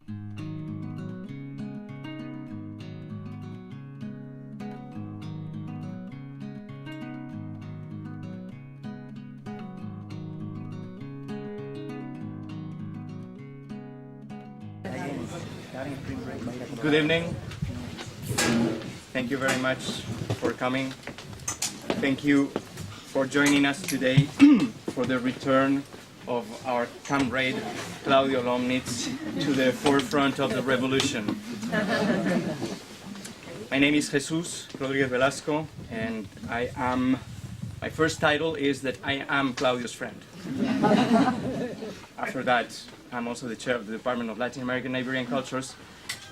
Good evening. Thank you very much for coming. Thank you for joining us today for the return of our comrade Claudio Lomnitz to the forefront of the revolution. My name is Jesus Rodriguez Velasco, and my first title is that I am Claudio's friend. After that, I'm also the chair of the Department of Latin American and Iberian Cultures,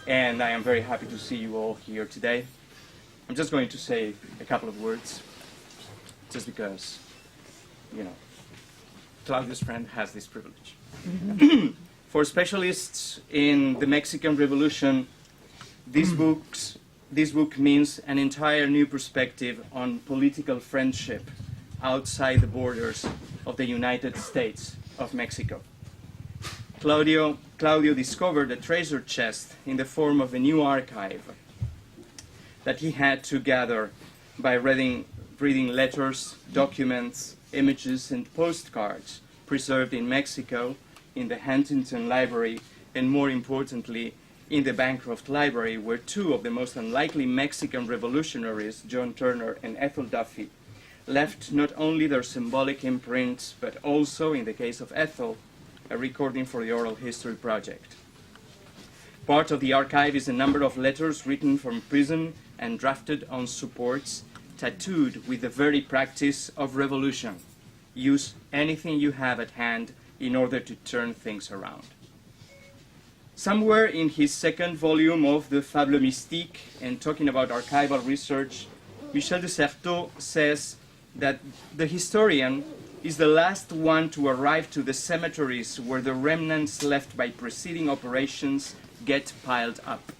and I am very happy to see you all here today. I'm just going to say a couple of words, just because, Claudio's friend has this privilege. For specialists in the Mexican Revolution, this book means an entire new perspective on political friendship outside the borders of the United States of Mexico. Claudio discovered a treasure chest in the form of a new archive that he had to gather by reading letters, documents, images, and postcards preserved in Mexico, in the Huntington Library, and more importantly, in the Bancroft Library, where two of the most unlikely Mexican revolutionaries, John Turner and Ethel Duffy, left not only their symbolic imprints, but also, in the case of Ethel, a recording for the Oral History Project. Part of the archive is a number of letters written from prison and drafted on supports, tattooed with the very practice of revolution. Use anything you have at hand in order to turn things around. Somewhere in his second volume of the Fable Mystique, and talking about archival research, Michel de Certeau says that the historian is the last one to arrive to the cemeteries where the remnants left by preceding operations get piled up.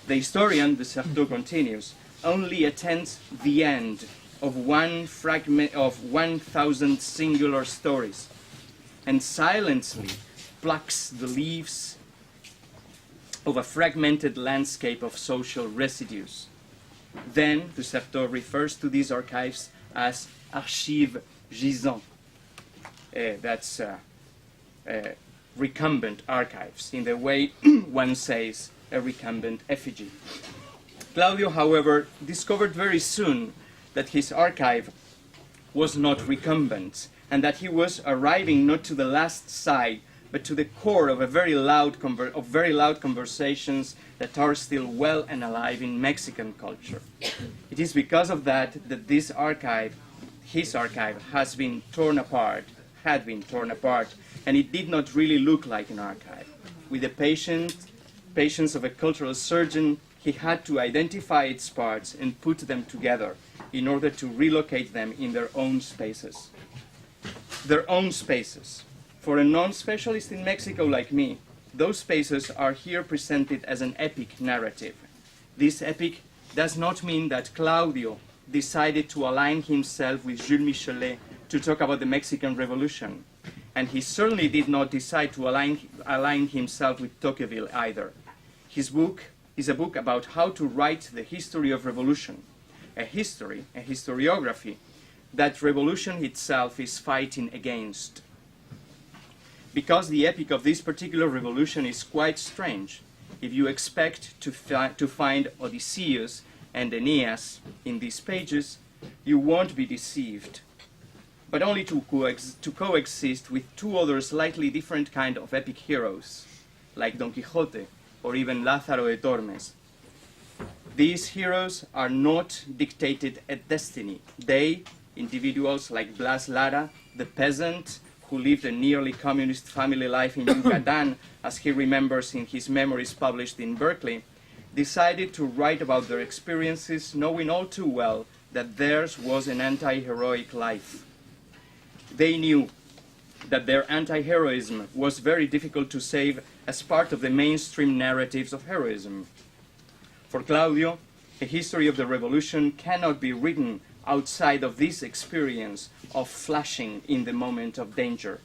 The historian, de Certeau continues, only attends the end of one fragment of 1,000 singular stories, and silently plucks the leaves of a fragmented landscape of social residues. Then, de Certeau refers to these archives as archives gisants. That's recumbent archives, in the way one says a recumbent effigy. Claudio, however, discovered very soon that his archive was not recumbent, and that he was arriving not to the last sigh, but to the core of very loud conversations that are still well and alive in Mexican culture. It is because of that that his archive had been torn apart, and it did not really look like an archive. With the patience of a cultural surgeon, he had to identify its parts and put them together in order to relocate them in their own spaces. Their own spaces. For a non-specialist in Mexico like me, those spaces are here presented as an epic narrative. This epic does not mean that Claudio decided to align himself with Jules Michelet to talk about the Mexican Revolution. And he certainly did not decide to align himself with Tocqueville either. His book is a book about how to write the history of revolution, a historiography that revolution itself is fighting against. Because the epic of this particular revolution is quite strange, if you expect to find Odysseus and Aeneas in these pages, you won't be deceived, but only to coexist with two other slightly different kind of epic heroes, like Don Quixote or even Lázaro de Tormes. These heroes are not dictated at destiny. They, individuals like Blas Lara, the peasant who lived a nearly communist family life in Yucatan, as he remembers in his memoirs published in Berkeley, decided to write about their experiences, knowing all too well that theirs was an anti-heroic life. They knew that their anti-heroism was very difficult to save as part of the mainstream narratives of heroism. For Claudio, a history of the revolution cannot be written outside of this experience of flashing in the moment of danger.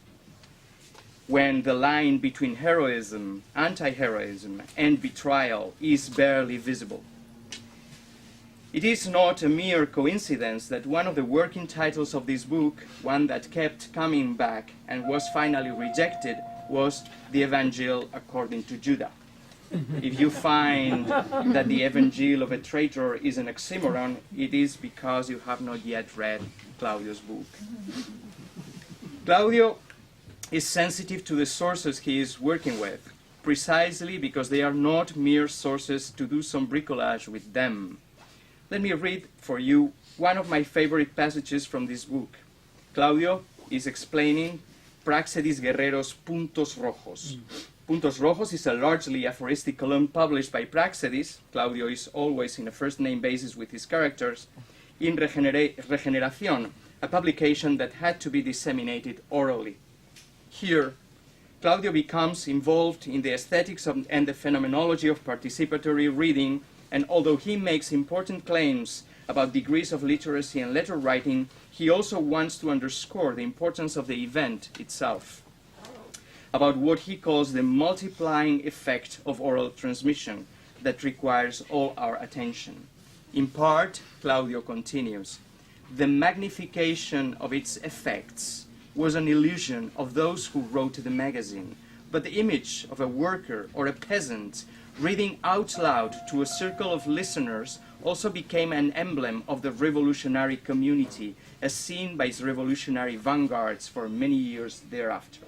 when the line between heroism, anti-heroism, and betrayal is barely visible. It is not a mere coincidence that one of the working titles of this book, one that kept coming back and was finally rejected, was The Evangel According to Judah. If you find that the Evangel of a traitor is an oxymoron, it is because you have not yet read Claudio's book. Claudio is sensitive to the sources he is working with, precisely because they are not mere sources to do some bricolage with them. Let me read for you one of my favorite passages from this book. Claudio is explaining Praxedis Guerrero's Puntos Rojos. Puntos Rojos is a largely aphoristic column published by Praxedis. Claudio is always in a first-name basis with his characters. In Regeneración, a publication that had to be disseminated orally. Here, Claudio becomes involved in the aesthetics and the phenomenology of participatory reading, and although he makes important claims about degrees of literacy and letter writing, he also wants to underscore the importance of the event itself, about what he calls the multiplying effect of oral transmission that requires all our attention. In part, Claudio continues, the magnification of its effects was an illusion of those who wrote the magazine, but the image of a worker or a peasant reading out loud to a circle of listeners also became an emblem of the revolutionary community, as seen by its revolutionary vanguards for many years thereafter.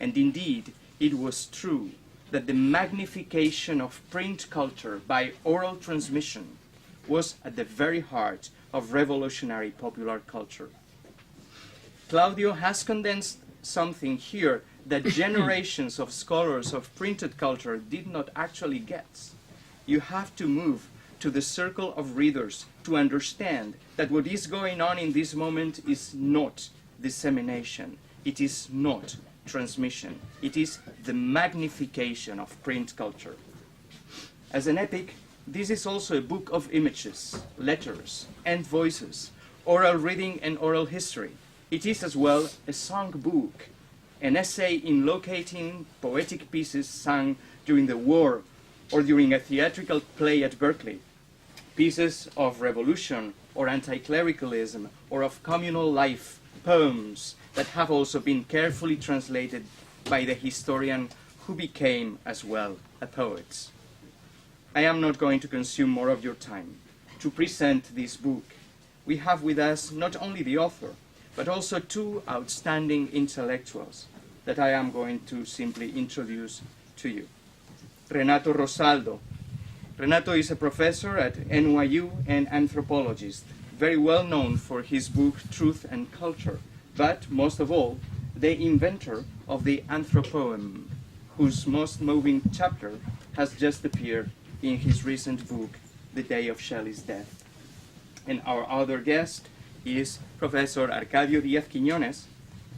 And indeed, it was true that the magnification of print culture by oral transmission was at the very heart of revolutionary popular culture. Claudio has condensed something here that generations of scholars of printed culture did not actually get. You have to move to the circle of readers to understand that what is going on in this moment is not dissemination, it is not transmission, it is the magnification of print culture. As an epic, this is also a book of images, letters, and voices, oral reading and oral history. It is as well a song book, an essay in locating poetic pieces sung during the war or during a theatrical play at Berkeley, pieces of revolution or anti-clericalism or of communal life, poems that have also been carefully translated by the historian who became as well a poet. I am not going to consume more of your time. To present this book, we have with us not only the author, but also two outstanding intellectuals that I am going to simply introduce to you. Renato Rosaldo. Renato is a professor at NYU and anthropologist, very well known for his book Truth and Culture, but most of all, the inventor of the anthropoem, whose most moving chapter has just appeared in his recent book, The Day of Shelley's Death. And our other guest is Professor Arcadio Díaz-Quiñones,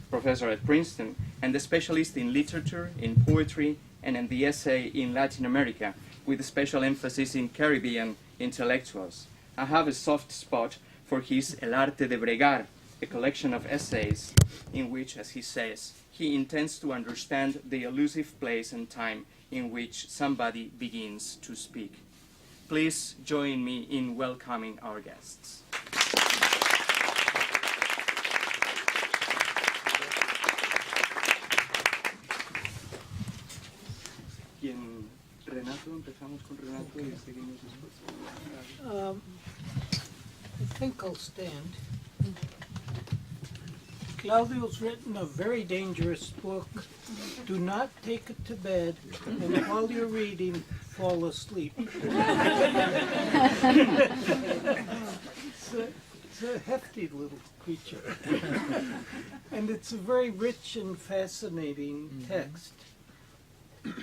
professor at Princeton, and a specialist in literature, in poetry, and in the essay in Latin America, with a special emphasis in Caribbean intellectuals. I have a soft spot for his El Arte de Bregar, a collection of essays in which, as he says, he intends to understand the elusive place and time in which somebody begins to speak. Please join me in welcoming our guests. Renato, empezamos con Renato y seguimos después. I think I'll stand. Claudio's written a very dangerous book. Do not take it to bed, and while you're reading, fall asleep. It's a hefty little creature. And it's a very rich and fascinating text.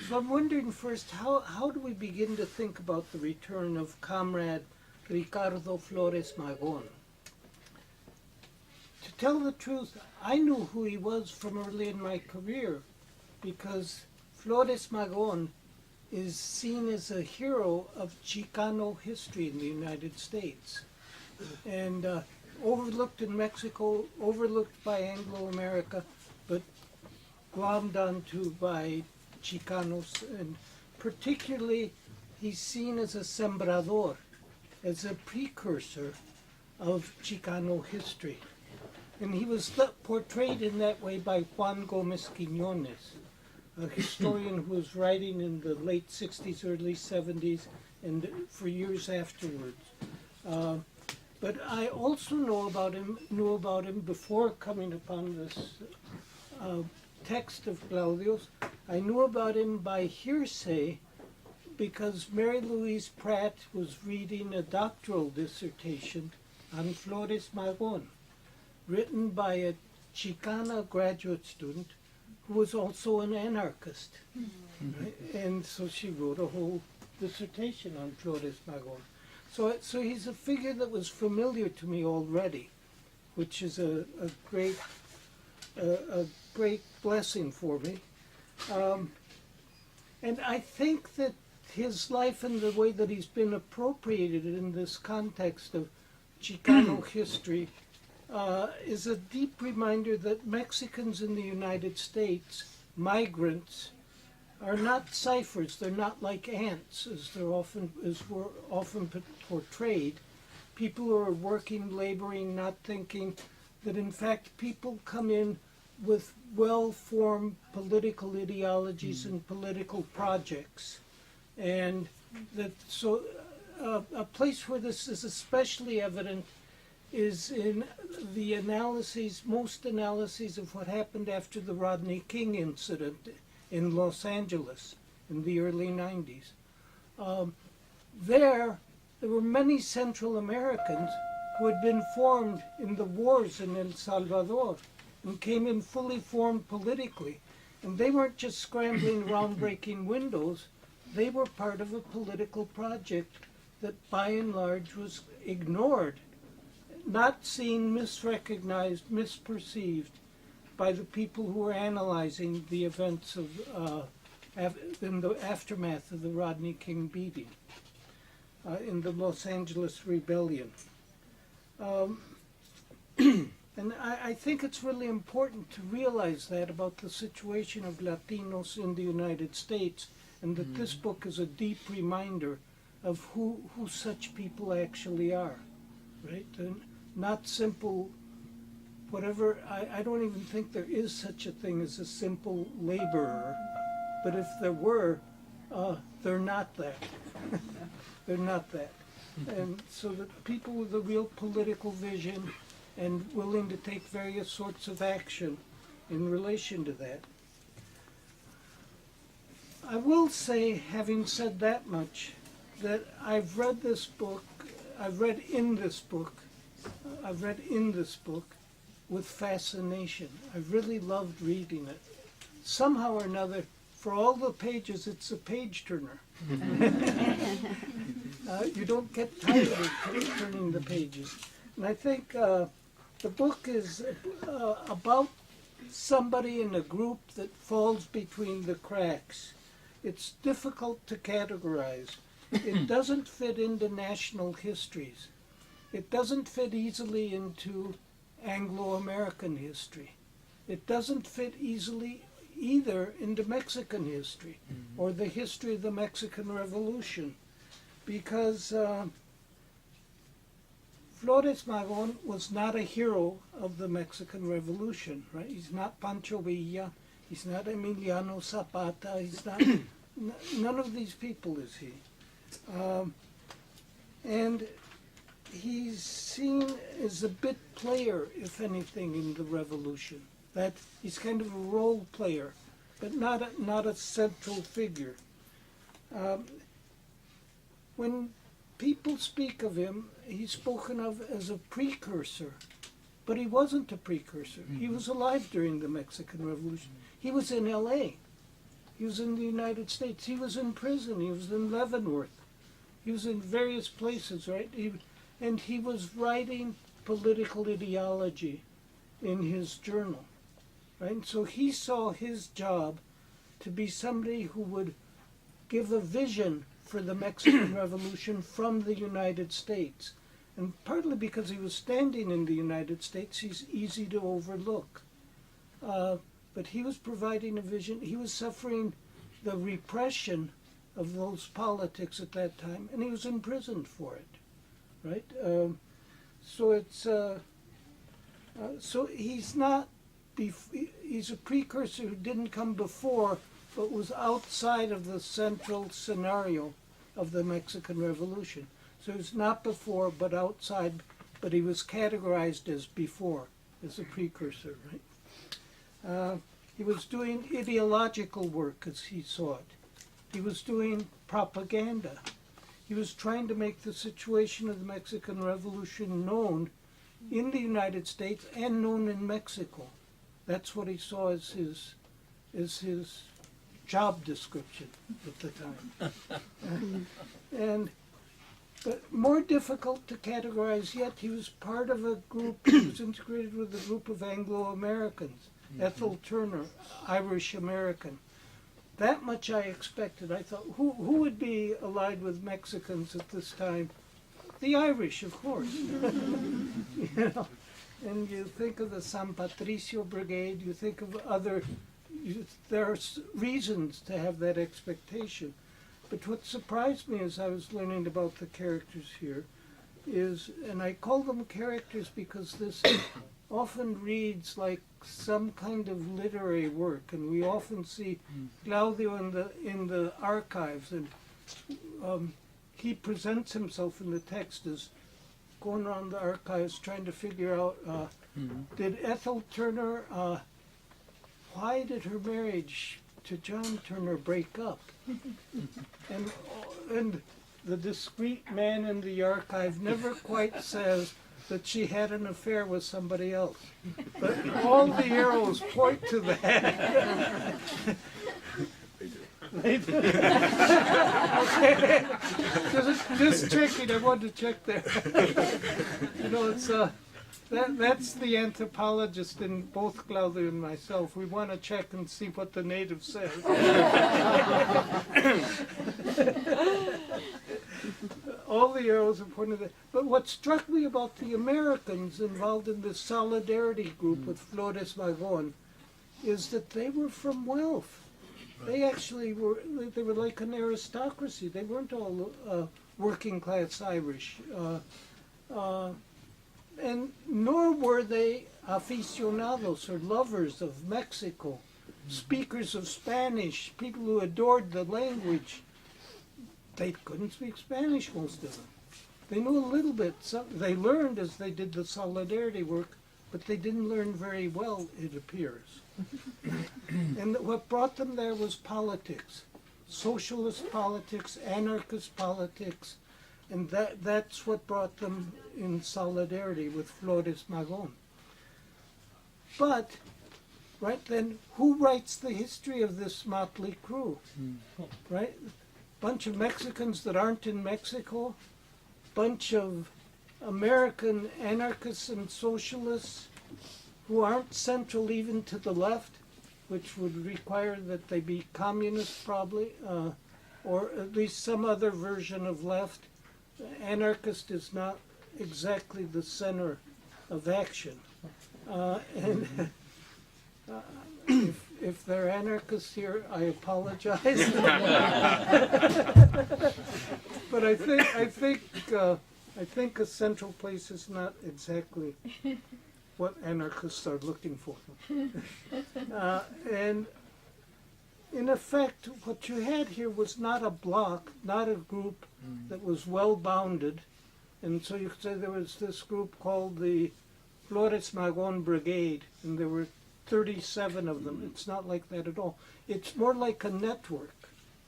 So I'm wondering first, how do we begin to think about the return of Comrade Ricardo Flores Magón? To tell the truth, I knew who he was from early in my career because Flores Magón is seen as a hero of Chicano history in the United States. And overlooked in Mexico, overlooked by Anglo-America, but glommed onto by Chicanos, and particularly he's seen as a sembrador, as a precursor of Chicano history. And he was portrayed in that way by Juan Gómez Quiñones, a historian who was writing in the late 60s, early 70s, and for years afterwards. But I also knew about him before coming upon this text of Claudio's. I knew about him by hearsay because Mary Louise Pratt was reading a doctoral dissertation on Flores Magón, written by a Chicana graduate student who was also an anarchist. Right? And so she wrote a whole dissertation on Flores Magón. So he's a figure that was familiar to me already, which is a great blessing for me. And I think that his life and the way that he's been appropriated in this context of Chicano history is a deep reminder that Mexicans in the United States, migrants, are not ciphers. They're not like ants, as we're often portrayed. People who are working, laboring, not thinking. That in fact people come in with well-formed political ideologies and political projects, and that so a place where this is especially evident is in the analyses, most analyses of what happened after the Rodney King incident in Los Angeles in the early 90s. There were many Central Americans who had been formed in the wars in El Salvador and came in fully formed politically. And they weren't just scrambling around breaking windows, they were part of a political project that by and large was ignored, not seen, misrecognized, misperceived by the people who were analyzing the events of in the aftermath of the Rodney King beating in the Los Angeles Rebellion. And I think it's really important to realize that about the situation of Latinos in the United States, and that this book is a deep reminder of who such people actually are, right? And not simple whatever, I don't even think there is such a thing as a simple laborer, but if there were, they're not that. They're not that. And so that people with a real political vision and willing to take various sorts of action in relation to that. I will say, having said that much, that I've read in this book with fascination. I've really loved reading it. Somehow or another, for all the pages, it's a page turner. You don't get tired of turning the pages. And I think the book is about somebody in a group that falls between the cracks. It's difficult to categorize. It doesn't fit into national histories. It doesn't fit easily into Anglo-American history. It doesn't fit easily either into Mexican history or the history of the Mexican Revolution, because Flores Magón was not a hero of the Mexican Revolution, right? He's not Pancho Villa, he's not Emiliano Zapata, he's not, none of these people is he. And he's seen as a bit player, if anything, in the revolution. That he's kind of a role player, but not a central figure. When people speak of him, he's spoken of as a precursor, but he wasn't a precursor. He was alive during the Mexican Revolution. He was in L.A. He was in the United States. He was in prison. He was in Leavenworth. He was in various places, right? And he was writing political ideology in his journal, right? And so he saw his job to be somebody who would give a vision for the Mexican Revolution from the United States. And partly because he was standing in the United States, he's easy to overlook. but he was providing a vision. He was suffering the repression of those politics at that time, and he was imprisoned for it, right? So it's so he's not. He's a precursor who didn't come before, but was outside of the central scenario of the Mexican Revolution. So he's not before, but outside. But he was categorized as before, as a precursor, right? He was doing ideological work as he saw it. He was doing propaganda. He was trying to make the situation of the Mexican Revolution known in the United States and known in Mexico. That's what he saw as his job description at the time. But more difficult to categorize yet, he was part of a group, he was integrated with a group of Anglo-Americans. Ethel Turner, Irish-American. That much I expected. I thought, who would be allied with Mexicans at this time? The Irish, of course. You know, and you think of the San Patricio Brigade, you think of other, there are reasons to have that expectation. But what surprised me as I was learning about the characters here is, and I call them characters because this often reads like some kind of literary work, and we often see Claudio in the archives, and he presents himself in the text as going around the archives trying to figure out, did Ethel Turner, why did her marriage to John Turner break up? And the discreet man in the archive never quite says that she had an affair with somebody else. But all the arrows point to that. They do. Okay. Just checking, I wanted to check there. You know, it's that's the anthropologist in both Claudio and myself. We want to check and see what the native says. All the arrows are pointing there. But what struck me about the Americans involved in this solidarity group with Flores Magón is that they were from wealth. They actually they were like an aristocracy. They weren't all working class Irish. And nor were they aficionados or lovers of Mexico, speakers of Spanish, people who adored the language. They couldn't speak Spanish, most of them. They knew a little bit. They learned as they did the solidarity work, but they didn't learn very well, it appears. And what brought them there was politics, socialist politics, anarchist politics, and that's what brought them in solidarity with Flores Magón. But, right then, who writes the history of this motley crew? Right? Bunch of Mexicans that aren't in Mexico, bunch of American anarchists and socialists who aren't central even to the left, which would require that they be communist probably, or at least some other version of left. Anarchist is not exactly the center of action. And if there are anarchists here, I apologize. But I think a central place is not exactly what anarchists are looking for. And in effect, what you had here was not a bloc, not a group that was well bounded. And so you could say there was this group called the Flores Magón Brigade, and there were 37 of them. It's not like that at all. It's more like a network.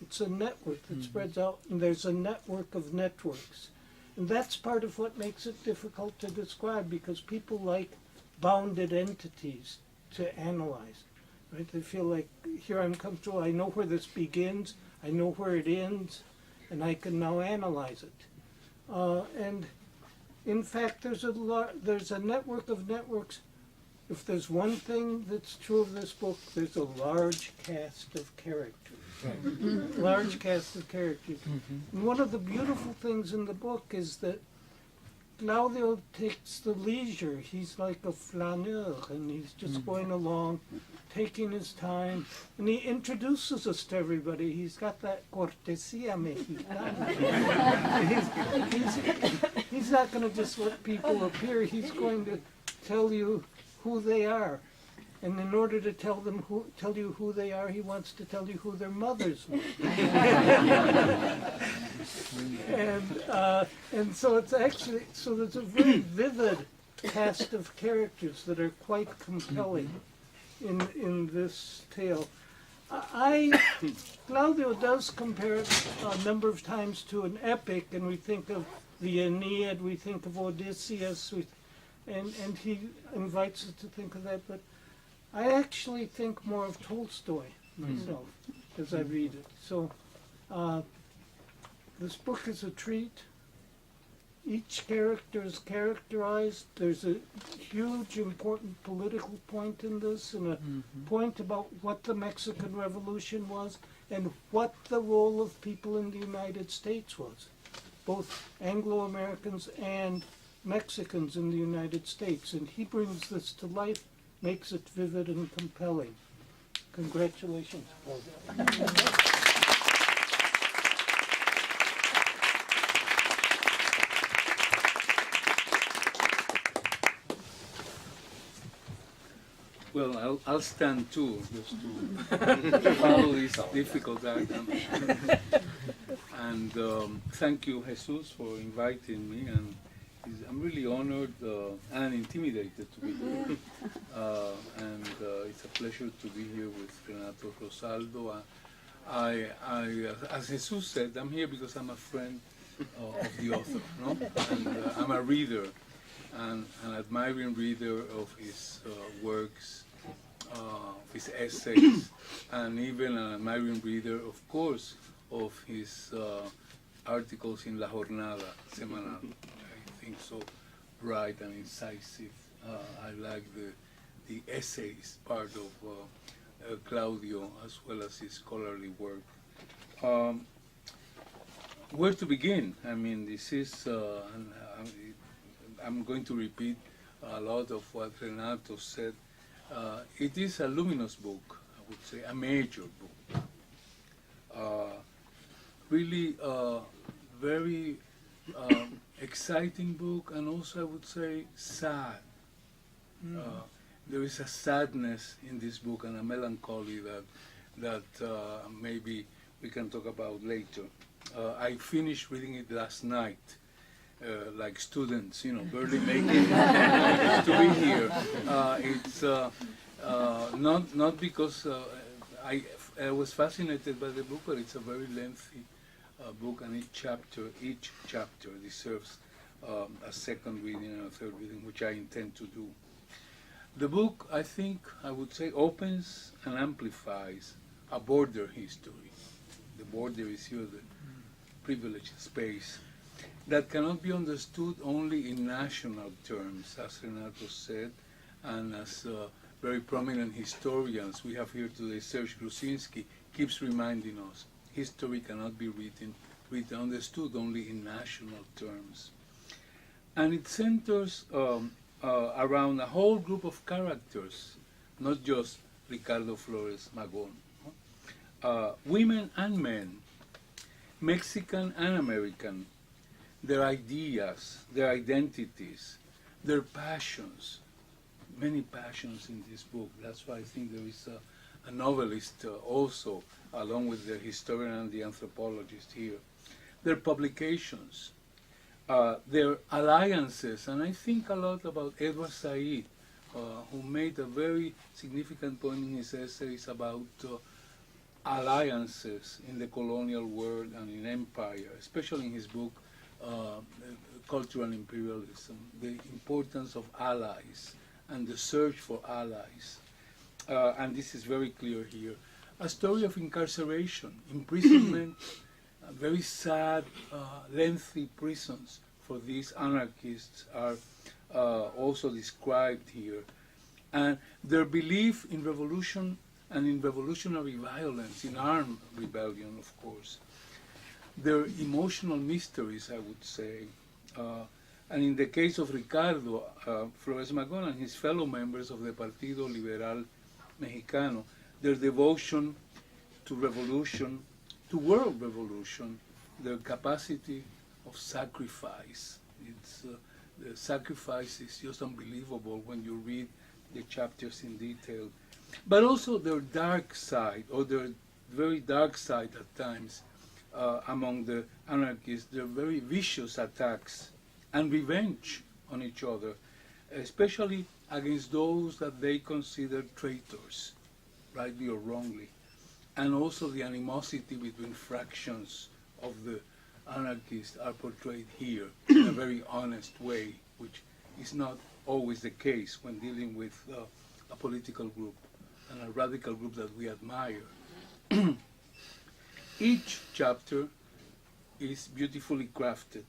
It's a network that spreads out, and there's a network of networks. And that's part of what makes it difficult to describe, because people like bounded entities to analyze. Right? They feel like, here I'm comfortable, I know where this begins, I know where it ends, and I can now analyze it. And in fact, there's a network of networks. If there's one thing that's true of this book, there's a large cast of characters. Right. Large cast of characters. And one of the beautiful things in the book is that Claudio takes the leisure. He's like a flaneur, and he's just going along, taking his time, and he introduces us to everybody. He's got that cortesia mexicana. he's not going to just let people appear. He's going to tell you who they are. And in order to tell you who they are, he wants to tell you who their mothers were. And so it's actually, so there's a very vivid cast of characters that are quite compelling in this tale. Claudio does compare it a number of times to an epic, and we think of the Aeneid, we think of Odysseus, and he invites us to think of that, but I actually think more of Tolstoy myself as I read it. So this book is a treat. Each character is characterized. There's a huge, important political point in this, and a point about what the Mexican Revolution was and what the role of people in the United States was, both Anglo-Americans and Mexicans in the United States. And he brings this to life, makes it vivid and compelling. Congratulations, Claudio. Well, I'll stand too, just to follow this difficult item. And thank you, Jesus, for inviting me. And I'm really honored and intimidated to be here. And it's a pleasure to be here with Renato Rosaldo. As Jesus said, I'm here because I'm a friend of the author, no? And I'm a reader, and an admiring reader of his works, of his essays, and even an admiring reader, of course, of his articles in La Jornada Semanal. I think so bright and incisive. I like the essays part of Claudio, as well as his scholarly work. Where to begin? I mean, this is, I'm going to repeat a lot of what Renato said. It is a luminous book, I would say, a major book. Really very exciting book, and also I would say sad. There is a sadness in this book and a melancholy that maybe we can talk about later. I finished reading it last night, like students, barely making it to be here. It's not because I was fascinated by the book, but it's a very lengthy book, and each chapter deserves a second reading and a third reading, which I intend to do. The book, I think, I would say, opens and amplifies a border history. The border is here, the privileged space that cannot be understood only in national terms, as Renato said, and as very prominent historians we have here today, Serge Grusinski, keeps reminding us. History cannot be understood only in national terms. And it centers around a whole group of characters, not just Ricardo, Flores, Magón. Women and men, Mexican and American, their ideas, their identities, their passions, many passions in this book. That's why I think there is a novelist also, along with the historian and the anthropologist here. Their publications, their alliances, and I think a lot about Edward Said, who made a very significant point in his essays about alliances in the colonial world and in empire, especially in his book, Cultural Imperialism, the importance of allies and the search for allies. And this is very clear here. A story of incarceration, imprisonment, very sad, lengthy prisons for these anarchists are also described here. And their belief in revolution and in revolutionary violence, in armed rebellion, of course. Their emotional mysteries, I would say. And in the case of Ricardo, Flores Magón and his fellow members of the Partido Liberal Mexicano, their devotion to revolution, to world revolution, their capacity of sacrifice. The sacrifice is just unbelievable when you read the chapters in detail. But also their dark side, or their very dark side at times, among the anarchists, their very vicious attacks and revenge on each other, especially against those that they consider traitors, rightly or wrongly, and also the animosity between fractions of the anarchists are portrayed here in a very honest way, which is not always the case when dealing with a political group and a radical group that we admire. Each chapter is beautifully crafted.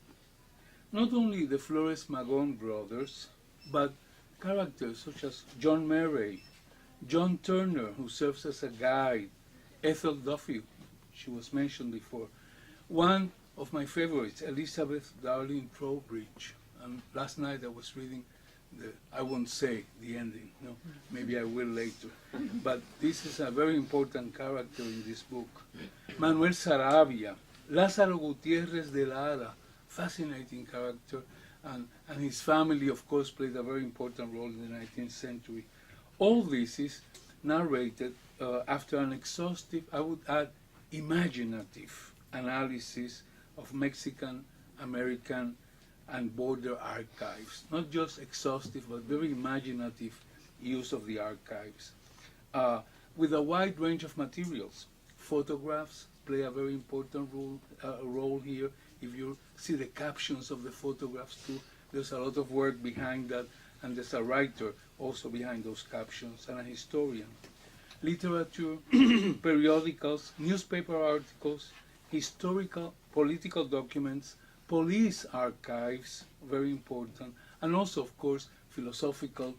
Not only the Flores Magón brothers, but characters such as John Murray, John Turner, who serves as a guide, Ethel Duffy, she was mentioned before. One of my favorites, Elizabeth Darling Trowbridge. And last night I was reading I won't say the ending, no, maybe I will later. But this is a very important character in this book. Manuel Sarabia, Lázaro Gutiérrez de Lara, fascinating character, and his family, of course, played a very important role in the 19th century. All this is narrated after an exhaustive, I would add, imaginative analysis of Mexican, American, and border archives. Not just exhaustive, but very imaginative use of the archives. With a wide range of materials. Photographs play a very important role here. If you see the captions of the photographs too, there's a lot of work behind that, and there's a writer also behind those captions, and a historian. Literature, periodicals, newspaper articles, historical, political documents, police archives, very important, and also, of course, philosophical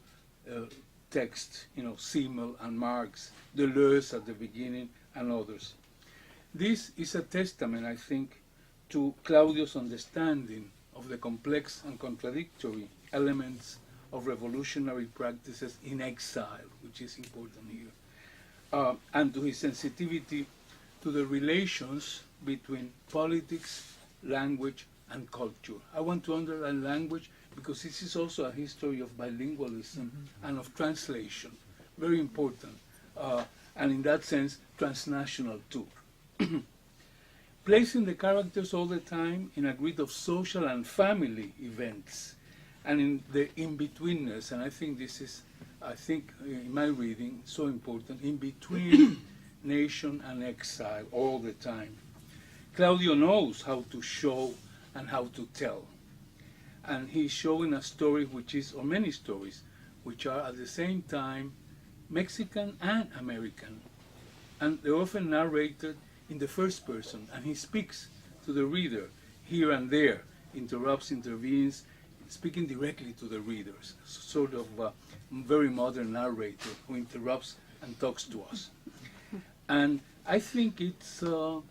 texts, Simmel and Marx, Deleuze at the beginning, and others. This is a testament, I think, to Claudio's understanding of the complex and contradictory elements of revolutionary practices in exile, which is important here, and to his sensitivity to the relations between politics, language, and culture. I want to underline language because this is also a history of bilingualism and of translation, very important, and in that sense, transnational too. Placing the characters all the time in a grid of social and family events, and in the in-betweenness, and I think this is, in my reading, so important, in between nation and exile all the time. Claudio knows how to show and how to tell. And he's showing a story or many stories, which are at the same time Mexican and American. And they're often narrated in the first person, and he speaks to the reader here and there, interrupts, intervenes, speaking directly to the readers, sort of a very modern narrator who interrupts and talks to us. And I think it's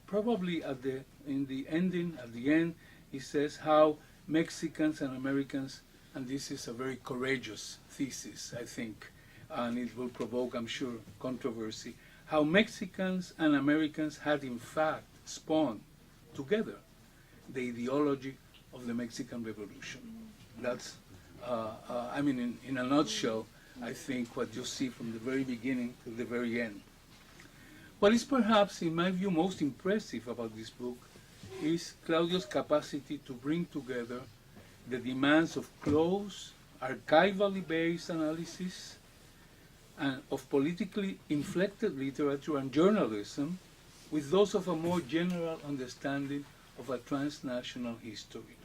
probably at the end, he says how Mexicans and Americans, and this is a very courageous thesis, I think, and it will provoke, I'm sure, controversy, how Mexicans and Americans had in fact spawned together the ideology of the Mexican Revolution. That's, in a nutshell, I think what you see from the very beginning to the very end. What is perhaps, in my view, most impressive about this book is Claudio's capacity to bring together the demands of close, archivally based analysis and of politically inflected literature and journalism with those of a more general understanding of a transnational history.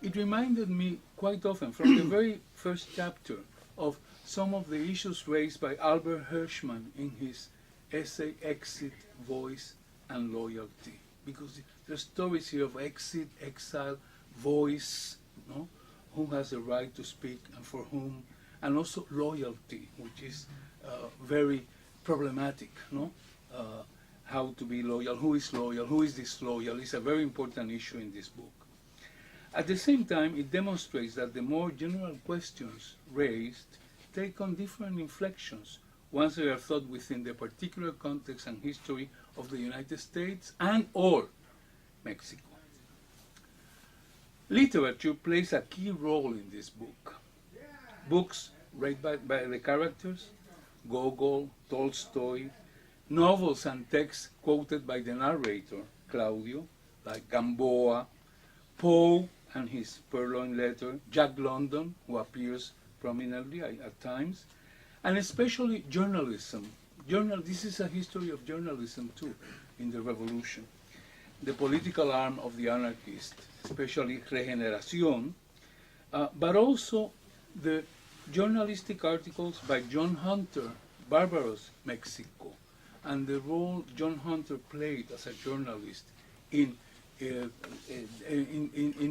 It reminded me quite often from the very first chapter of some of the issues raised by Albert Hirschman in his essay Exit, Voice, and Loyalty. Because the stories here of exit, exile, voice, who has the right to speak and for whom, and also loyalty, which is very problematic, how to be loyal, who is disloyal, is a very important issue in this book. At the same time, it demonstrates that the more general questions raised take on different inflections once they are thought within the particular context and history of the United States and or Mexico. Literature plays a key role in this book. Books read by the characters, Gogol, Tolstoy, novels and texts quoted by the narrator, Claudio, like Gamboa, Poe and his Purloined Letter, Jack London, who appears prominently at times, and especially journalism. This is a history of journalism too in the revolution. The political arm of the anarchist, especially Regeneración, but also the journalistic articles by John Hunter, Barbaros Mexico, and the role John Hunter played as a journalist in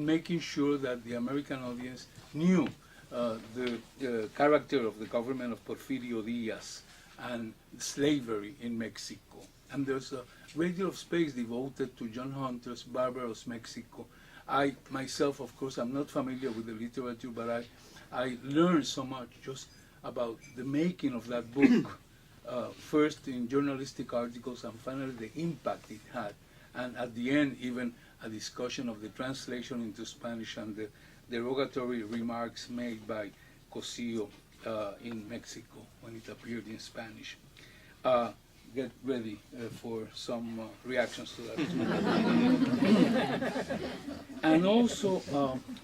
making sure that the American audience knew the character of the government of Porfirio Diaz and slavery in Mexico. And there's a great deal of space devoted to John Hunter's Barbaros Mexico. I myself, of course, I'm not familiar with the literature, but I learned so much just about the making of that book, first in journalistic articles and finally the impact it had. And at the end, even a discussion of the translation into Spanish and the derogatory remarks made by Cosío in Mexico when it appeared in Spanish. Get ready for some reactions to that. And also,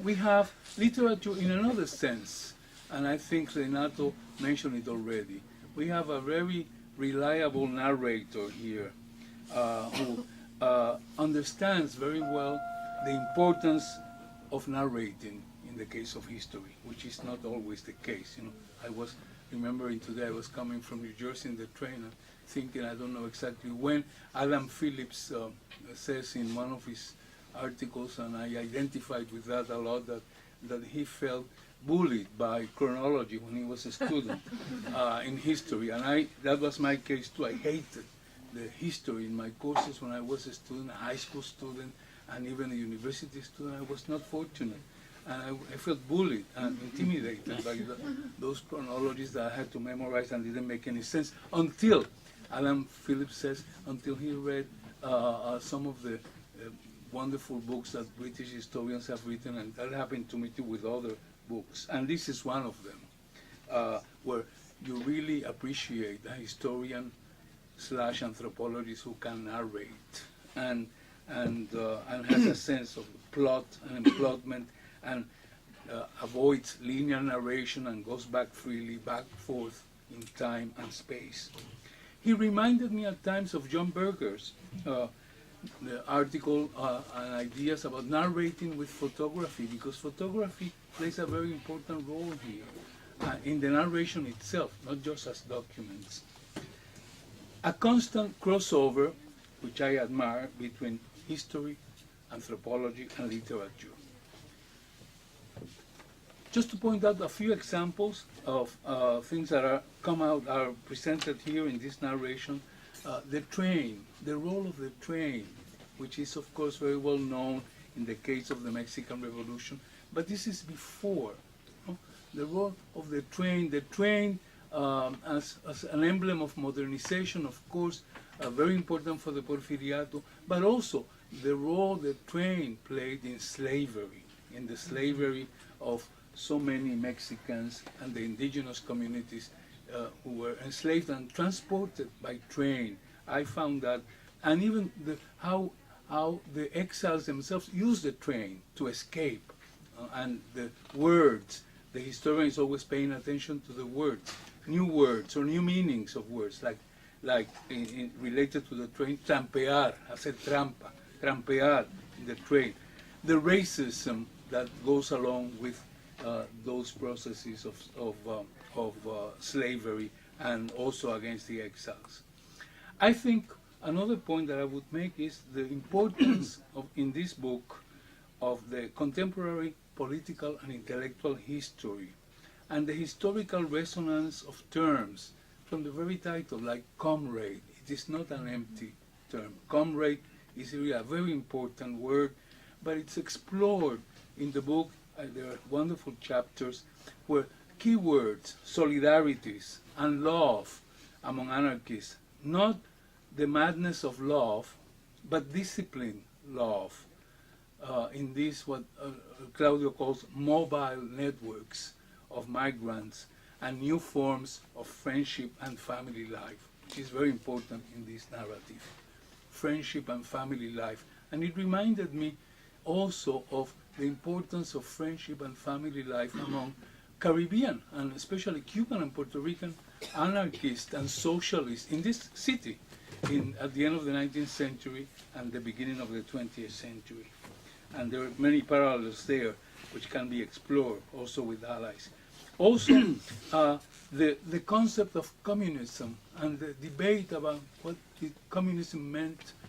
we have literature in another sense, and I think Renato mentioned it already. We have a very reliable narrator here who understands very well the importance of narrating in the case of history, which is not always the case. You know, I was remembering today, I was coming from New Jersey in the train and thinking, I don't know exactly when, Adam Phillips says in one of his articles, and I identified with that a lot, that he felt bullied by chronology when he was a student in history. And that was my case too. I hated the history in my courses when I was a student, a high school student, and even a university student. I was not fortunate. And I felt bullied and intimidated by those chronologies that I had to memorize and didn't make any sense until, Adam Phillips says, until he read some of the wonderful books that British historians have written, and that happened to me too with other books. And this is one of them, where you really appreciate a historian / anthropologist who can narrate and has a sense of plot and emplotment and avoids linear narration and goes back freely, back forth in time and space. He reminded me at times of John Berger's the article and ideas about narrating with photography, because photography plays a very important role here in the narration itself, not just as documents. A constant crossover, which I admire, between history, anthropology, and literature. Just to point out a few examples of things that are presented here in this narration. The train, the role of the train, which is of course very well known in the case of the Mexican Revolution, but this is before. The role of the train as an emblem of modernization, of course, very important for the Porfiriato, but also the role the train played in slavery, in the slavery of so many Mexicans and the indigenous communities who were enslaved and transported by train. I found that, and even how the exiles themselves used the train to escape, and the words. The historian is always paying attention to the words or new meanings of words, like related to the train, trampear, hacer trampa, trampear in the train. The racism that goes along with those processes of slavery and also against the exiles. I think another point that I would make is the importance in this book of the contemporary political and intellectual history and the historical resonance of terms from the very title, like Comrade. It is not an empty term. Comrade is really a very important word, but it's explored in the book, there are wonderful chapters where keywords, solidarities, and love among anarchists, not the madness of love, but disciplined love, in this what Claudio calls mobile networks of migrants and new forms of friendship and family life, which is very important in this narrative. Friendship and family life. And it reminded me also of the importance of friendship and family life among Caribbean and especially Cuban and Puerto Rican anarchists and socialists in this city at the end of the 19th century and the beginning of the 20th century. And there are many parallels there which can be explored also with allies. Also, the concept of communism and the debate about what did communism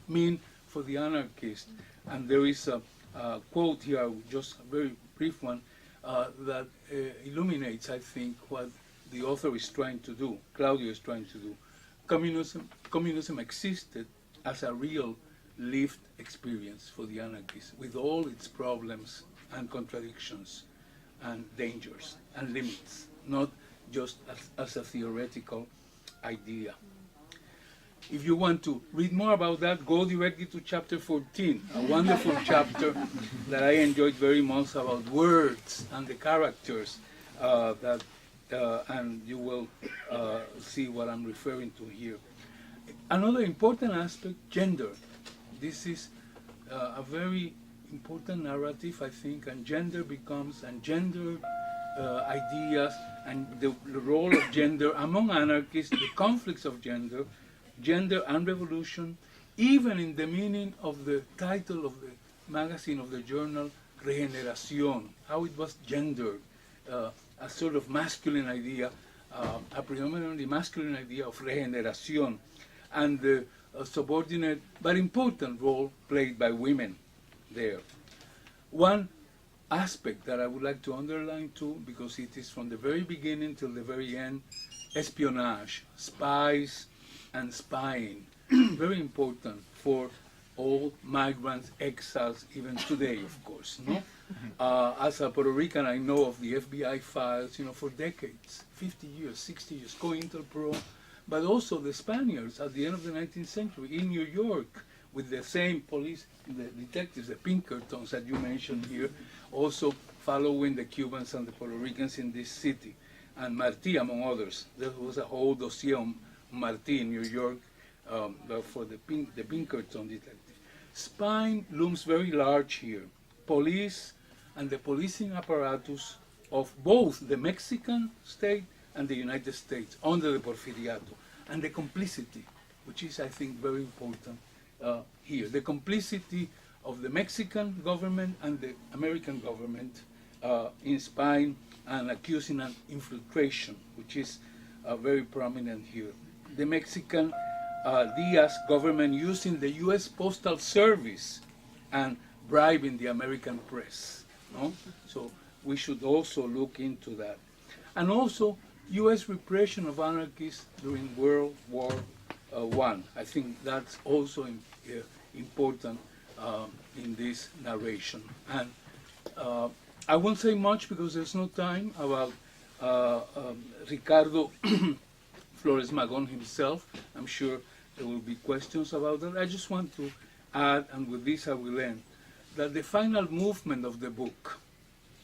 mean for the anarchists. And there is a quote here, just a very brief one, that illuminates, I think, what the author is trying to do, Claudio is trying to do. Communism existed as a real lived experience for the anarchists, with all its problems and contradictions and dangers and limits, not just as a theoretical idea. If you want to read more about that, go directly to chapter 14, a wonderful chapter that I enjoyed very much about words and the characters, and you will see what I'm referring to here. Another important aspect, gender. This is a very important narrative, I think, and gender becomes, and gender ideas, and the role of gender among anarchists, the conflicts of gender and revolution, even in the meaning of the title of the magazine, of the journal, Regeneración, how it was gendered, a sort of masculine idea, a predominantly masculine idea of regeneración, and the subordinate but important role played by women there. One aspect that I would like to underline too, because it is from the very beginning till the very end, espionage, spies and spying, very important for all migrants, exiles, even today, of course. No? As a Puerto Rican, I know of the FBI files, for decades, 50 years, 60 years, COINTELPRO, but also the Spaniards at the end of the 19th century in New York with the same police, the detectives, the Pinkertons that you mentioned here, also following the Cubans and the Puerto Ricans in this city, and Martí, among others. There was a whole dossier on Martí in New York for the Pinkerton detective. Spine looms very large here. Police and the policing apparatus of both the Mexican state and the United States under the Porfiriato, and the complicity, which is, I think, very important here. The complicity of the Mexican government and the American government in spying and accusing an infiltration, which is very prominent here. The Mexican Diaz government using the U.S. Postal Service and bribing the American press. No? So we should also look into that. And also U.S. repression of anarchists during World War I. I think that's also important in this narration. And I won't say much because there's no time about Ricardo Flores Magón himself. I'm sure there will be questions about that. I just want to add, and with this I will end, that the final movement of the book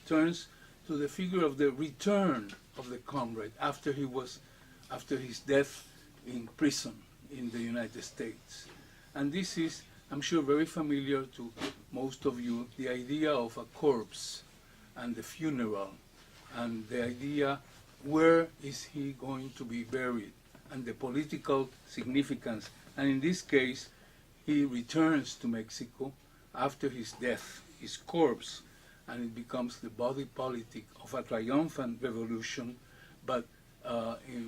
turns to the figure of the return of the Comrade after his death in prison in the United States. And this is, I'm sure, very familiar to most of you, the idea of a corpse and the funeral, and the idea where is he going to be buried, and the political significance. And in this case, he returns to Mexico after his death, his corpse, and it becomes the body politic of a triumphant revolution, but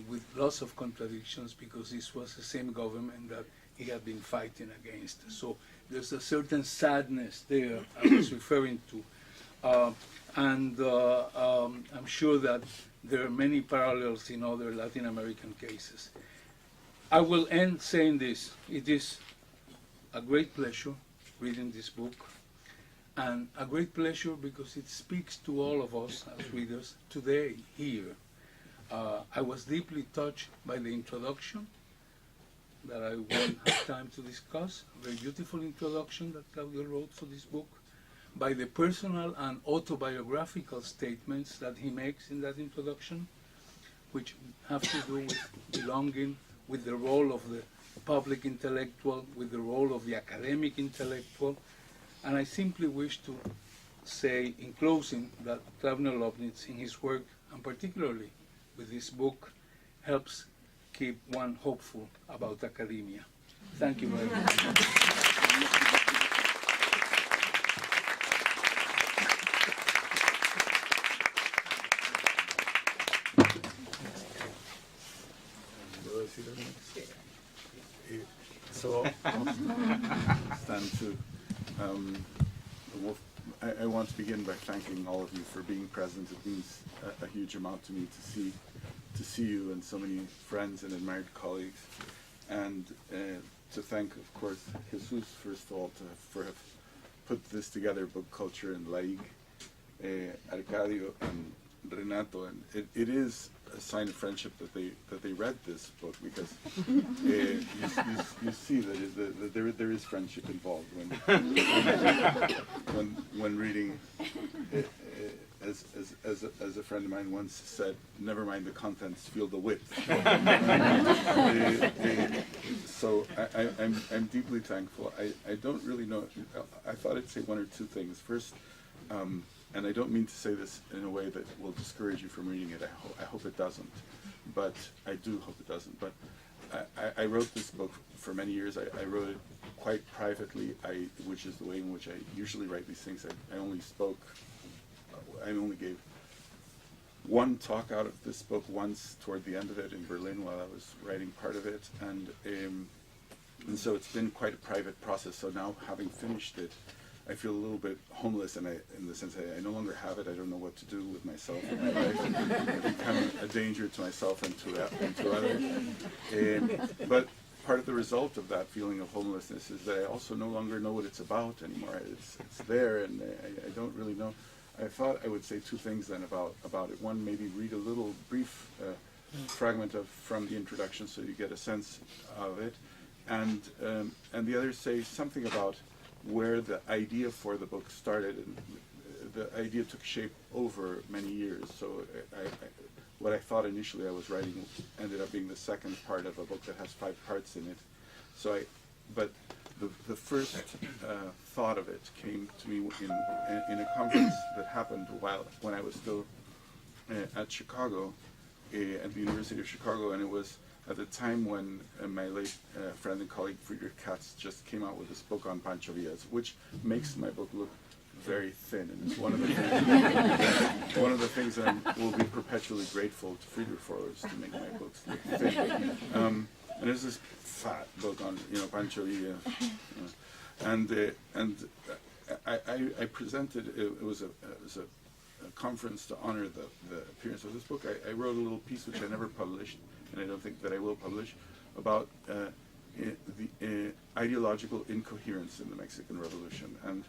with lots of contradictions, because this was the same government that he had been fighting against. So there's a certain sadness there I was referring to. And I'm sure that there are many parallels in other Latin American cases. I will end saying this. It is a great pleasure reading this book. and a great pleasure because it speaks to all of us as readers today here. I was deeply touched by the introduction that I won't have time to discuss, a very beautiful introduction that Claudio wrote for this book, by the personal and autobiographical statements that he makes in that introduction, which have to do with belonging, with the role of the public intellectual, with the role of the academic intellectual. And I simply wish to say in closing that Claudio Lomnitz, in his work, and particularly with this book, helps keep one hopeful about academia. Thank you very much. So I'll stand too. I want to begin by thanking all of you for being present. It means a huge amount to me to see you and so many friends and admired colleagues, and to thank, of course, Jesus first of all for have put this together, book culture and Laig, Arcadio and Renato, and it is a sign of friendship that they read this book, because you see that there is friendship involved when reading. As a friend of mine once said, "Never mind the contents, feel the width." So I'm deeply thankful. I don't really know. I thought I'd say one or two things. First. And I don't mean to say this in a way that will discourage you from reading it. I hope it doesn't, but I do hope it doesn't. But I wrote this book for many years. I wrote it quite privately, which is the way in which I usually write these things. I only gave one talk out of this book once toward the end of it in Berlin while I was writing part of it, and so it's been quite a private process. So now, having finished it, I feel a little bit homeless, and in the sense I no longer have it. I don't know what to do with myself and my life. I've become a danger to myself and to others. But part of the result of that feeling of homelessness is that I also no longer know what it's about anymore. It's there, and I don't really know. I thought I would say two things then about it. One, maybe read a little brief fragment from the introduction so you get a sense of it, and the other, say something about where the idea for the book started, and the idea took shape over many years. So what I thought initially I was writing ended up being the second part of a book that has 5 parts in it. So but the first thought of it came to me in a conference that happened when I was still at Chicago, at the University of Chicago, and it was at the time when my late friend and colleague Friedrich Katz just came out with this book on Pancho Villas, which makes my book look very thin, and it's one of the things that I will be perpetually grateful to Friedrich for, is to make my books look thin. And there's this fat book on Pancho Villa, and I presented. It was a conference to honor the appearance of this book. I wrote a little piece which I never published, and I don't think that I will publish, about the ideological incoherence in the Mexican Revolution. And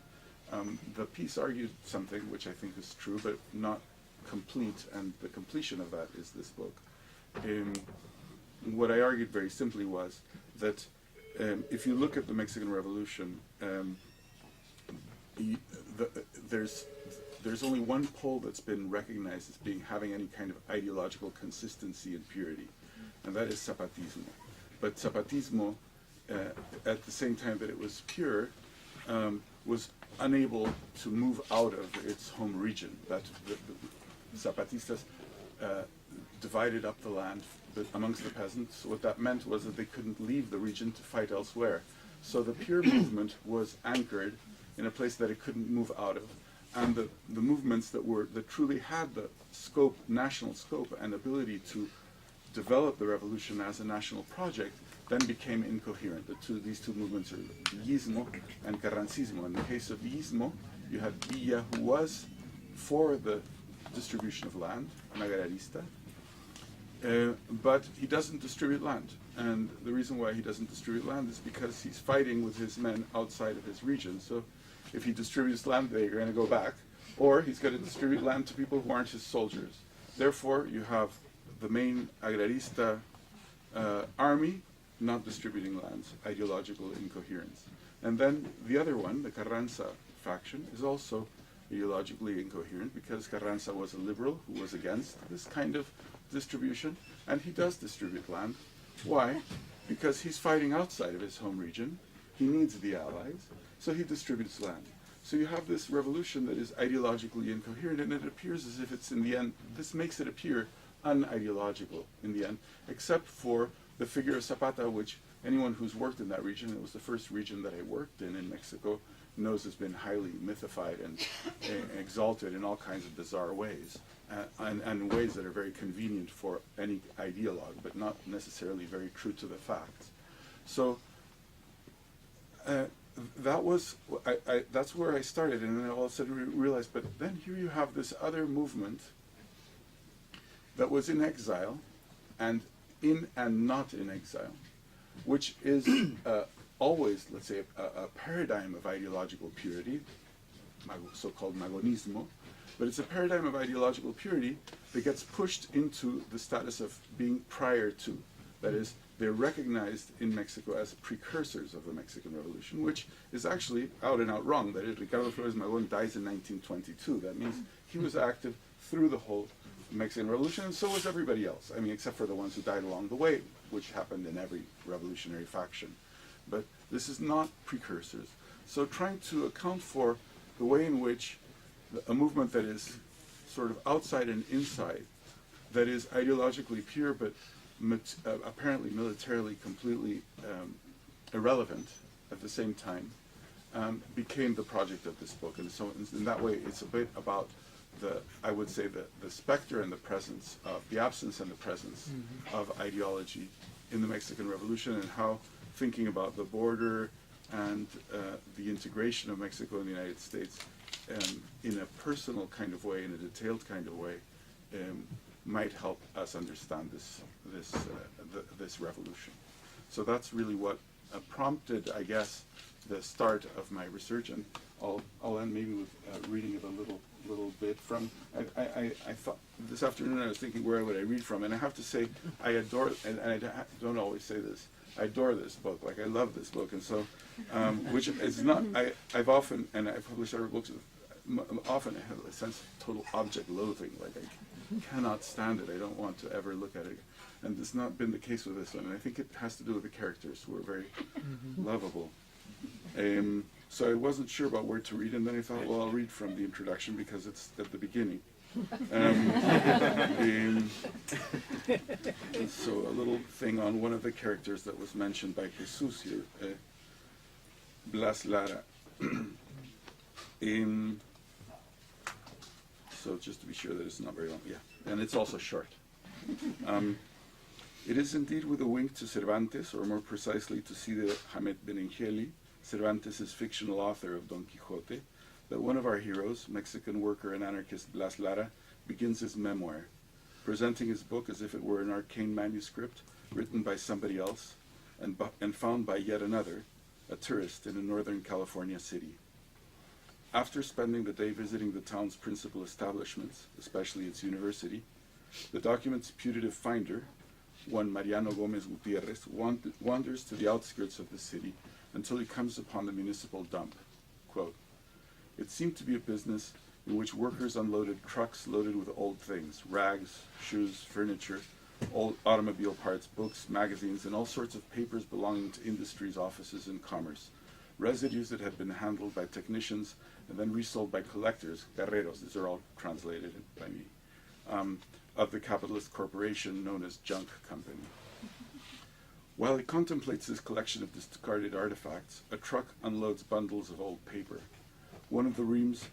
the piece argued something which I think is true, but not complete, and the completion of that is this book. What I argued very simply was that if you look at the Mexican Revolution, there's only one pole that's been recognized as having any kind of ideological consistency and purity, and that is Zapatismo. But Zapatismo, at the same time that it was pure, was unable to move out of its home region. That the Zapatistas divided up the land amongst the peasants. What that meant was that they couldn't leave the region to fight elsewhere. So the pure movement was anchored in a place that it couldn't move out of. And the movements that truly had the scope, national scope, and ability to develop the revolution as a national project, then became incoherent. These two movements are Villismo and Carrancismo. In the case of Villismo, you had Villa, who was for the distribution of land, an agrarista, but he doesn't distribute land. And the reason why he doesn't distribute land is because he's fighting with his men outside of his region. So if he distributes land, they're going to go back, or he's going to distribute land to people who aren't his soldiers. Therefore, you have the main agrarista army not distributing lands, ideological incoherence. And then the other one, the Carranza faction, is also ideologically incoherent because Carranza was a liberal who was against this kind of distribution, and he does distribute land. Why? Because he's fighting outside of his home region. He needs the allies, so he distributes land. So you have this revolution that is ideologically incoherent, and it appears as if it's, in the end, this makes it appear unideological in the end, except for the figure of Zapata, which anyone who's worked in that region, it was the first region that I worked in Mexico, knows has been highly mythified and exalted in all kinds of bizarre ways, and ways that are very convenient for any ideologue, but not necessarily very true to the facts. So that's where I started, and then I all of a sudden realized, but then here you have this other movement that was in exile, and in and not in exile, which is always, let's say, a paradigm of ideological purity, so-called Magonismo, but it's a paradigm of ideological purity that gets pushed into the status of being prior to. That is, they're recognized in Mexico as precursors of the Mexican Revolution, which is actually out and out wrong. That is, Ricardo Flores Magón dies in 1922. That means he was active through the whole Mexican Revolution, and so was everybody else. I mean, except for the ones who died along the way, which happened in every revolutionary faction. But this is not precursors. So trying to account for the way in which a movement that is sort of outside and inside, that is ideologically pure but apparently militarily completely irrelevant at the same time, became the project of this book. And so in that way, it's a bit about I would say the specter and the presence of, the absence and the presence of ideology in the Mexican Revolution, and how thinking about the border and the integration of Mexico in the United States in a personal kind of way, in a detailed kind of way, might help us understand this revolution. So that's really what prompted, I guess, the start of my research, and I'll end maybe with reading it a little bit from. I thought this afternoon I was thinking, where would I read from? And I have to say, I adore, and I don't always say this, I adore this book. Like, I love this book, and so which is not. I've often, and I've published other books. Often I have a sense of total object loathing. Like, I cannot stand it. I don't want to ever look at it. And it's not been the case with this one. And I think it has to do with the characters, who are very lovable. So I wasn't sure about where to read, and then I thought, well, I'll read from the introduction because it's at the beginning. So a little thing on one of the characters that was mentioned by Jesus here, Blas Lara. So just to be sure that it's not very long, yeah, and it's also short. It is indeed with a wink to Cervantes, or more precisely to Cide Hamet Benengeli, Cervantes' fictional author of Don Quixote, that one of our heroes, Mexican worker and anarchist Blas Lara, begins his memoir, presenting his book as if it were an arcane manuscript written by somebody else and found by yet another, a tourist in a Northern California city. After spending the day visiting the town's principal establishments, especially its university, the document's putative finder, one Mariano Gomez Gutierrez, wanders to the outskirts of the city until he comes upon the municipal dump. Quote, "It seemed to be a business in which workers unloaded trucks loaded with old things, rags, shoes, furniture, old automobile parts, books, magazines, and all sorts of papers belonging to industries, offices, and commerce, residues that had been handled by technicians and then resold by collectors, guerreros," these are all translated by me, of the capitalist corporation known as Junk Company. While he contemplates this collection of discarded artifacts, a truck unloads bundles of old paper. One of the reams